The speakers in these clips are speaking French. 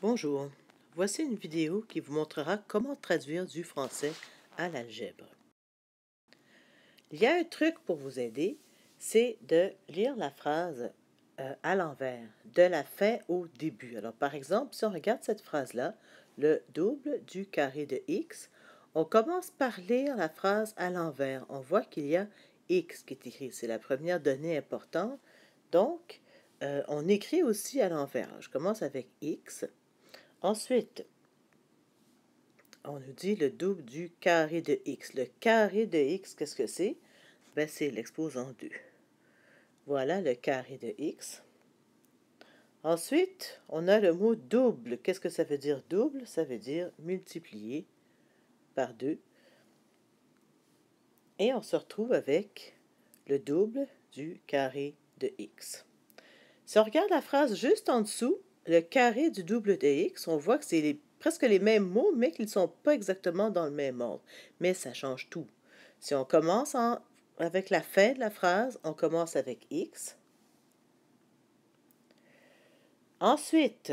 Bonjour, voici une vidéo qui vous montrera comment traduire du français à l'algèbre. Il y a un truc pour vous aider, c'est de lire la phrase à l'envers, de la fin au début. Alors par exemple, si on regarde cette phrase-là, le double du carré de x, on commence par lire la phrase à l'envers. On voit qu'il y a x qui est écrit, c'est la première donnée importante. Donc, on écrit aussi à l'envers. Je commence avec x. Ensuite, on nous dit le double du carré de x. Le carré de x, qu'est-ce que c'est? Ben, c'est l'exposant 2. Voilà le carré de x. Ensuite, on a le mot double. Qu'est-ce que ça veut dire double? Ça veut dire multiplier par 2. Et on se retrouve avec le double du carré de x. Si on regarde la phrase juste en dessous, le carré du double de x, on voit que c'est presque les mêmes mots, mais qu'ils ne sont pas exactement dans le même ordre. Mais ça change tout. Si on commence avec la fin de la phrase, on commence avec x. Ensuite,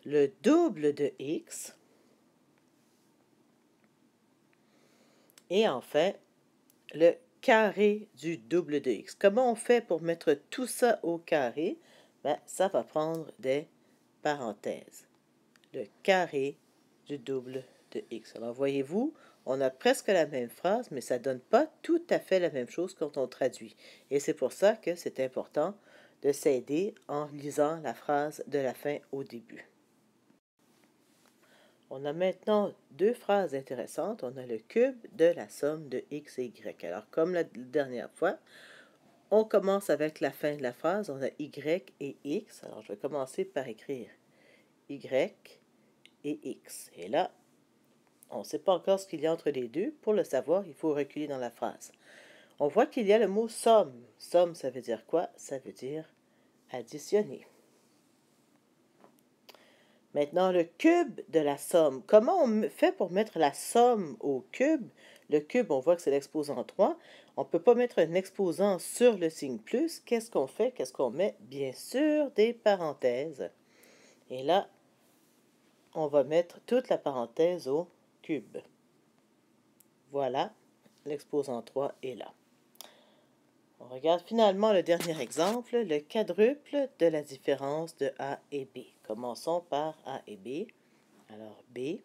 le double de x. Et enfin, le carré du double de x. Comment on fait pour mettre tout ça au carré? Ben, ça va prendre des parenthèses. Le carré du double de x. Alors, voyez-vous, on a presque la même phrase, mais ça ne donne pas tout à fait la même chose quand on traduit. Et c'est pour ça que c'est important de s'aider en lisant la phrase de la fin au début. On a maintenant deux phrases intéressantes. On a le cube de la somme de x et y. Alors, comme la dernière fois, on commence avec la fin de la phrase. On a y et x. Alors, je vais commencer par écrire y et x. Et là, on ne sait pas encore ce qu'il y a entre les deux. Pour le savoir, il faut reculer dans la phrase. On voit qu'il y a le mot somme. Somme, ça veut dire quoi? Ça veut dire additionner. Maintenant, le cube de la somme. Comment on fait pour mettre la somme au cube? Le cube, on voit que c'est l'exposant 3. On ne peut pas mettre un exposant sur le signe plus. Qu'est-ce qu'on fait? Qu'est-ce qu'on met? Bien sûr, des parenthèses. Et là, on va mettre toute la parenthèse au cube. Voilà, l'exposant 3 est là. On regarde finalement le dernier exemple, le quadruple de la différence de A et B. Commençons par A et B. Alors, B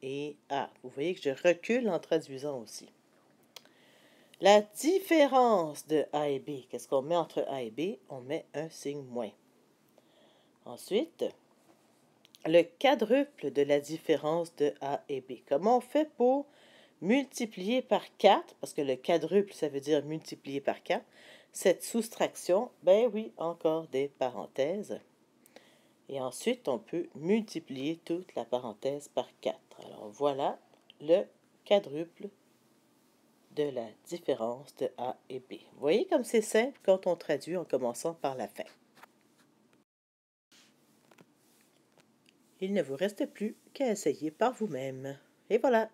et A. Vous voyez que je recule en traduisant aussi. La différence de A et B, qu'est-ce qu'on met entre A et B? On met un signe moins. Ensuite, le quadruple de la différence de A et B. Comment on fait pour multiplier par 4, parce que le quadruple, ça veut dire multiplier par 4, cette soustraction, ben oui, encore des parenthèses. Et ensuite, on peut multiplier toute la parenthèse par 4. Alors voilà le quadruple de la différence de A et B. Vous voyez comme c'est simple quand on traduit en commençant par la fin. Il ne vous reste plus qu'à essayer par vous-même. Et voilà!